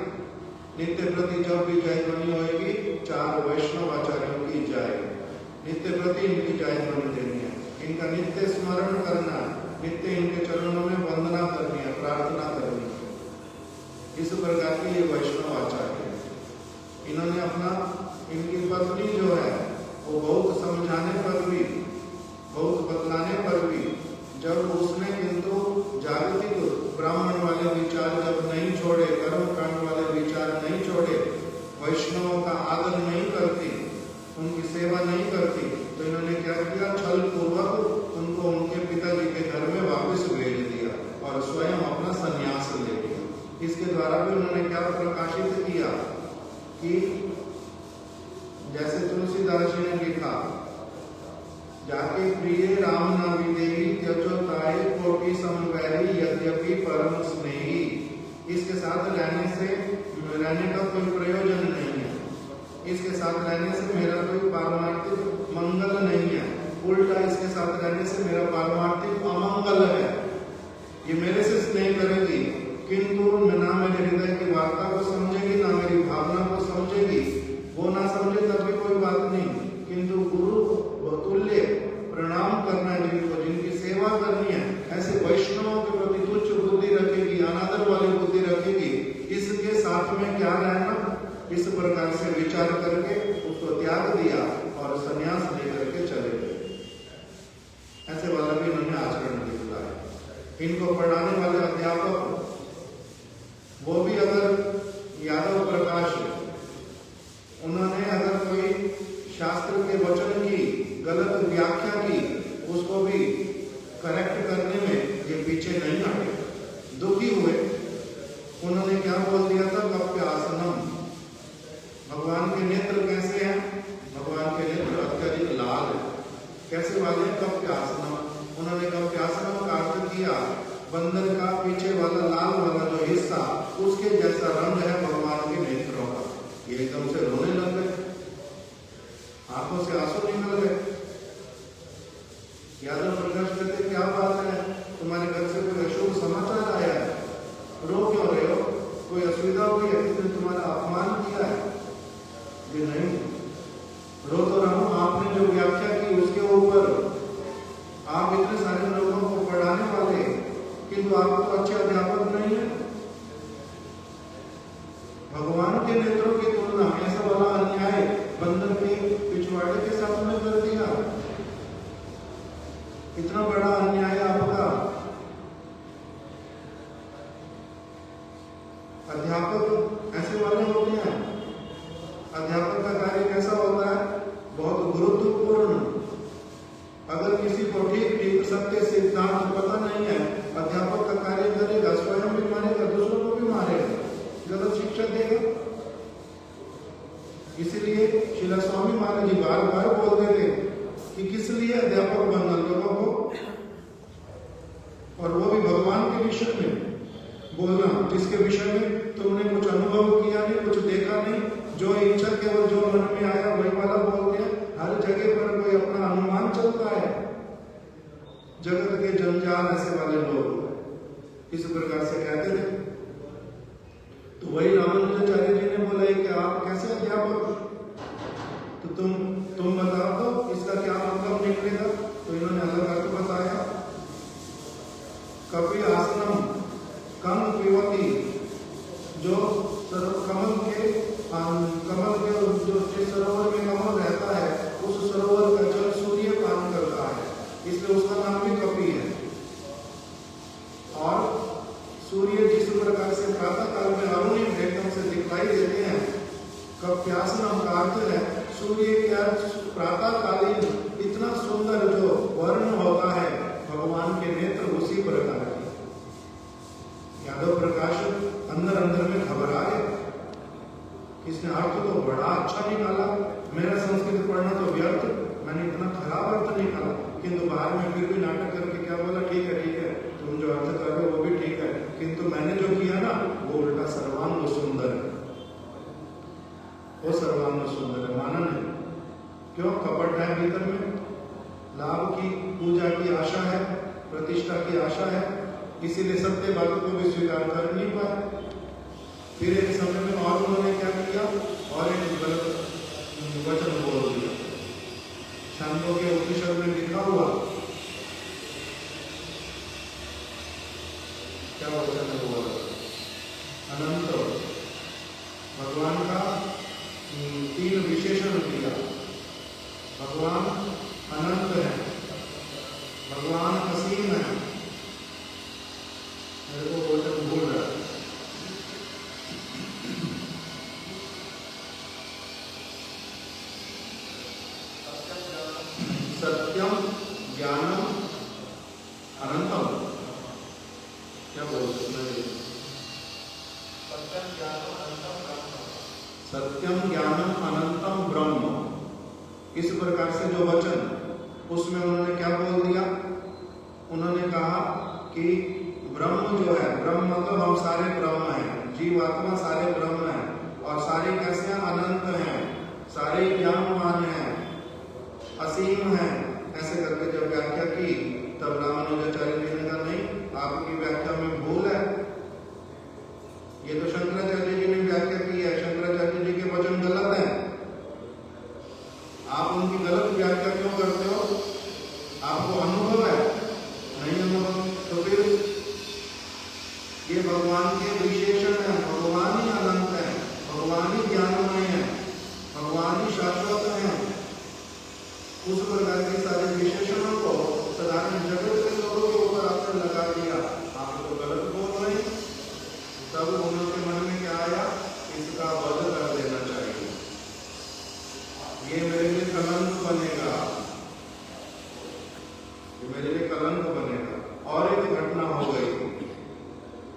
नित्य प्रति जब भी जय ध्वनि होगी 4 वैष्णवाचार्यों की जय, नित्य प्रति इनकी जय ध्वनि देनी है, इनका नित्य स्मरण करना, नित्य इनके चरणों में वंदना करनी है, प्रार्थना करनी है। इस प्रकार के ये वैष्णवाचार्य इन्होंने अपना, इनकी पत्नी जो है वो बहुत समझाने पर भी, बहुत बतलाने पर भी, जब उसने किंतु जागतिक ब्राह्मण वाले विचार जब नहीं छोड़े, कर्म कांड वाले विचार नहीं छोड़े, वैष्णवों का आदर नहीं करती, उनकी सेवा नहीं करती, तो इन्होंने क्या किया, छल पूर्वक उनको उनके पिताजी के घर में वापस भेज दिया और स्वयं अपना संन्यास ले लिया। इसके द्वारा भी उन्होंने क्या प्रकाशित किया कि जैसे तुलसीदास जी ने लिखा, जाके प्रिय राम नामी देवी त्यजो ताए कोटि समवैरी यद्यपि परम स्नेही। इसके साथ रहने का कोई प्रयोजन नहीं है, इसके साथ रहने से मेरा कोई पारमार्थिक मंगल नहीं है, साथ रहने से मेरा पारमार्थिक अमंगल है, ये मेरे से स्नेह करेगी किंतु ना मेरे हृदय की वार्ता को समझेगी, ना मेरी भावना को समझेगी। वो ना समझे तब भी कोई बात नहीं, किंतु गुरु तुल्य प्रणाम करना है जिनको, जिनकी सेवा करनी है, ऐसे वैष्णवों के प्रति तुच्छ बुद्धि रखेगी, अनादर वाली बुद्धि रखेगी। इसके साथ में क्या रहना, इस प्रकार से विचार करके उसको त्याग दिया और संन्यास लेकर के चले गए। ऐसे वाला भी इन्होंने आचरण दिखलाया। इनको पढ़ाने वाले अध्यापक वो भी अगर यादव प्रकाश, उन्होंने अगर कोई शास्त्र के वचन की गलत व्याख्या की, उसको भी करेक्ट करने में ये पीछे नहीं हटे, दुखी हुए। उन्होंने क्या बोल दिया था, कप्यासनम, भगवान के नेत्र कैसे हैं, भगवान के नेत्र अत्यधिक लाल है। कैसे वाले, कप्यासनम। उन्होंने कप्यासनम का अर्थ किया बंदर का पीछे वाला लाल वाला जो हिस्सा, उसके जैसा रंग है भगवान के नेत्रों का। ये एकदम से रोने लग गए, आंखों से आंसू निकल गए। यादव प्रकाश कहते क्या बात है, तुम्हारे घर से कोई अशुभ समाचार आया है, रो क्यों रहे हो, कोई असुविधा हुई है, किसने तुम्हारा अपमान किया है? ये नहीं, रो तो रहा हूं, आपने जो व्याख्या की उसके ऊपर, आप इतने सारे लोगों को पढ़ाने वाले, किंतु आप तो अच्छे अध्यापक नहीं है। भगवान के नेत्रों की तुलना ऐसा वाला अन्याय बंदर के पिछवाड़े के साथ में कर दिया। इतना बड़ा अन्याय आपका। अध्यापक ऐसे वाले होते हैं। अध्यापक का कार्य कैसा होता है, बहुत गुरुत्वपूर्ण। अगर किसी को ठीक ठीक सत्य सिद्धांत पता नहीं है, अध्यापक का कार्य करेगा, स्वयं भी मारेगा, दूसरों को भी मारेगा, गलत शिक्षा देगा। इसीलिए श्रील स्वामी महाराज जी बार बार बोलते थे कि किस लिए अध्यापक बनना लोगों को, और वो भी भगवान के विषय में बोलना, जिसके विषय में तुमने कुछ अनुभव किया नहीं, कुछ देखा नहीं, जो इच्छा केवल जो मन में आया वही वाला बोलते हैं। हर जगह पर कोई अपना अनुमान चलता है। जगत के जंजाल ऐसे वाले लोग इस प्रकार से कहते थे। तो वही रामानुजाचार्य जी ने बोला कि आप कैसे अध्यापक, तो तुम बताओ तो इसका क्या मतलब निकलेगा। तो इन्होंने अलग अर्थ बताया। कपि आसनम कम पिबती, जो कमल के जो जिस सरोवर में कमल रहता है, उस सरोवर का जल सूर्य पान करता है, इसलिए उसका नाम भी कपि है। और सूर्य जिस प्रकार से प्रातः काल में अरुणिम एकदम से दिखाई देते हैं, कप्यासनम का अर्थ है सूर्य का प्रातःकालीन इतना सुंदर जो वर्ण होता है, भगवान के नेत्र उसी प्रकार के। यादव प्रकाश अंदर अंदर में घबरा गए। इसने अर्थ तो बड़ा अच्छा निकाला, मेरा संस्कृत पढ़ना तो व्यर्थ, मैंने इतना खराब अर्थ निकाला, किंतु बाहर में फिर भी नाटक करके क्या बोला, ठीक है तुम जो अर्थ कर रहे हो वो भी ठीक है, किंतु मैंने जो किया ना वो उल्टा सर्वांग सुंदर है, वो सर्वांग सुंदर है। माना नहीं, क्यों? कपट है भीतर में, लाभ की पूजा की आशा है, प्रतिष्ठा की आशा है, इसीलिए सत्य बातों को भी स्वीकार कर नहीं पाए। फिर एक समय में और उन्होंने क्या किया, और एक गलत वचन बोल दिया। छांदों के उपनिषद में लिखा हुआ क्या वचन है वो, अनंत, भगवान का 3 विशेषण दिया। भगवान अनंत है, भगवान असीम है, मेरे को वचन भूल रहा है। सत्यम ज्ञानम अनंतम, क्या बोलते हैं? सत्यम ज्ञानम अनंतम ब्रह्म। इस प्रकार से जो वचन, उसमें उन्होंने क्या बोल दिया, उन्होंने कहा कि ब्रह्म जो है, ब्रह्म मतलब हम सारे ब्रह्म हैं, जीवात्मा सारे ब्रह्म हैं, और सारे कैसे हैं? अनंत हैं, सारे ज्ञानवान हैं, असीम हैं। ऐसे करके जब व्याख्या की, तब रामानुजाचार्य जी ने कहा नहीं, आपकी व्याख्या में भूल है, ये तो शंकराचार्य जी ने व्याख्या की है, शंकराचार्य जी के वचन गलत हैं, आप उनकी गलत व्याख्या क्यों करते हो? आपको अनुभव है? नहीं अनुभव, तो फिर ये भगवान के विशेषण है, भगवान ही अनंत है, भगवान ही ज्ञानमय है, भगवान ही शाश्वत है। उस प्रकार के सारे विशेषणों को साधारण जगत के लोगों के ऊपर आपने लगा दिया, आप तो गलत बोल रहे हैं। तब उनके मन में क्या आया? इसका वध कर देना चाहिए, ये मेरे लिए कलंक बनेगा, ये मेरे लिए कलंक बनेगा। और एक घटना हो गई,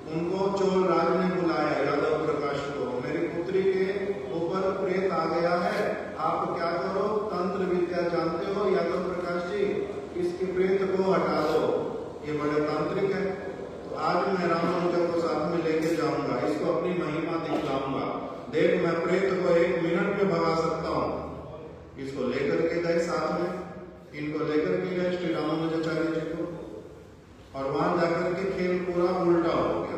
उनको चोर राज ने बुलाया यादव प्रकाश को, मेरी पुत्री के ऊपर प्रेत आ गया है, आप क्या करो, तंत्र विद्या जानते हो यादव प्रकाश जी, इसके प्रेत को हटा दो, ये बड़े तांत्रिक है। तो आज मैं रामानुजा को साथ में लेके जाऊंगा, इसको अपनी महिमा दिखलाऊंगा, देख मैं प्रेत को 1 मिनट में भगा सकता हूँ। इसको लेकर के गए साथ में, इनको लेकर के गए श्री रामानुजाचार्य जी को, और वहां जाकर के खेल पूरा उल्टा हो गया।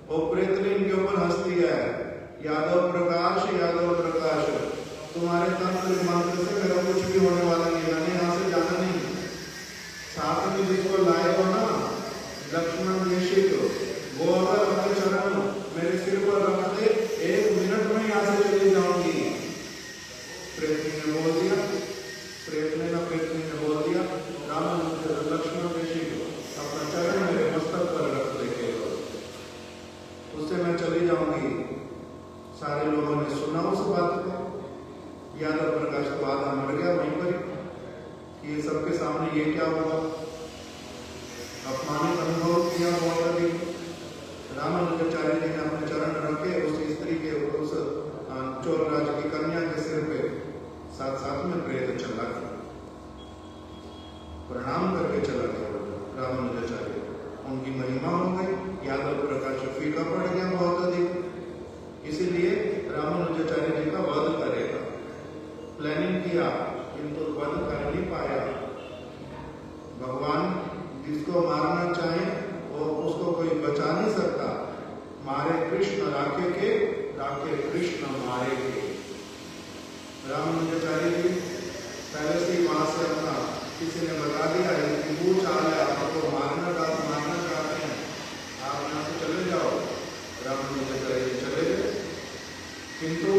वो प्रेत ने इनके ऊपर हंस दिया है, यादव प्रकाश, तुम्हारे तंत्र मंत्र से मेरा कुछ भी होने वाला नहीं, मैंने यहाँ से जाना नहीं। साथ में जिसको लाए हो ना लक्ष्मण ऋषि को, वो अगर अपने चरण मेरे सिर पर रख दे, 1 मिनट में यहाँ से चली जाऊंगी। प्रेतनी ने बोल दिया, प्रेतनी ने बोल दिया, रामानुज लक्ष्मण ऋषि को अपना चरण मेरे मस्तक पर रख दे के उससे मैं चली जाऊंगी। सारे लोगों ने सुना उस बात को, यादव प्रकाश तो आधा मर गया वहीं पर। ये सबके सामने ये क्या हुआ, अपमानित अनुभव किया बहुत अधिक। रामानुजाचार्य जी ने अपने चरण रखे उस स्त्री के, उस चोर राज की कन्या के सिर पे, साथ साथ में प्रेत चला गया, प्रणाम करके चला गया रामानुजाचार्य, उनकी महिमा हो गई। यादव प्रकाश फीका पड़ गया बहुत अधिक, इसीलिए रामानुजाचार्य जी का वध करेगा, प्लानिंग किया, किंतु वध कर नहीं पाया। भगवान जिसको मारना चाहे वो उसको कोई बचा नहीं सकता, मारे कृष्ण राखे के, राखे कृष्ण मारे के। रामानुजाचार्य जी पहले से ही वहां से अपना किसी ने बता दिया कि वो चाल है, आपको मारना चाहते हैं, आप यहाँ से चले जाओ। रामानुजाचार्य जी चले गए, किंतु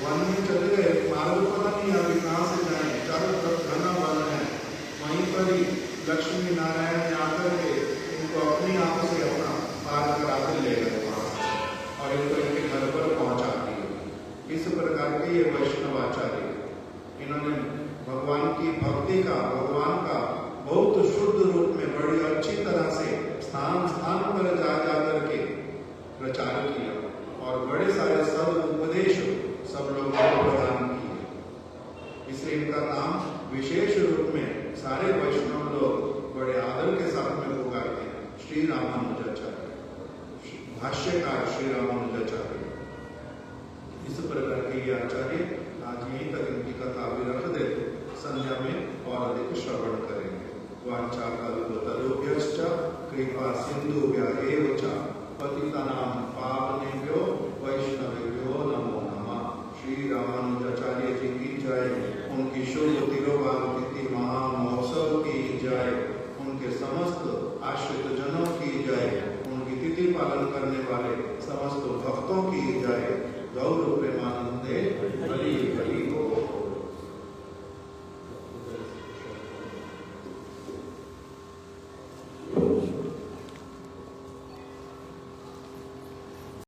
वन में चले गए, मार्ग पता नहीं अभी कहाँ से जाए, चारों तरफ घना वन है। वहीं पर ही लक्ष्मी नारायण ने आकर के इनको अपनी आप से अपना पार करा कर ले गए वहां और इनको इनके घर पर पहुंचा दिए। इस प्रकार के ये वैष्णवाचार्य, इन्होंने भगवान की भक्ति का, भगवान का बहुत शुद्ध रूप में बड़ी अच्छी तरह से स्थान स्थान पर जा करके प्रचार किया और बड़े सारे सब उपदेश सब लोगों को प्रदान किए। इसलिए इनका नाम विशेष रूप में सारे वैष्णव लोग बड़े आदर के साथ में पुकारते हैं, श्री रामानुजाचार्य, भाष्यकार श्री रामानुजाचार्य। इस प्रकार के ये आचार्य आज यहीं तक इनकी कथा भी रख देते, संध्या में और अधिक श्रवण करेंगे। वांछा कल्पतरुभ्यश्च कृपा सिंधुभ्यः एव च पतितानां पावनेभ्यो वैष्णवेभ्यो नमो नमः। श्री रामानुजाचार्य जी की जय, उनकी शुभ तिरुभाव तिथि महामहोत्सव की जय, उनके समस्त आश्रित जनों की जय, उनकी तिथि पालन करने वाले समस्त भक्तों की जय। गौर प्रेमानंदे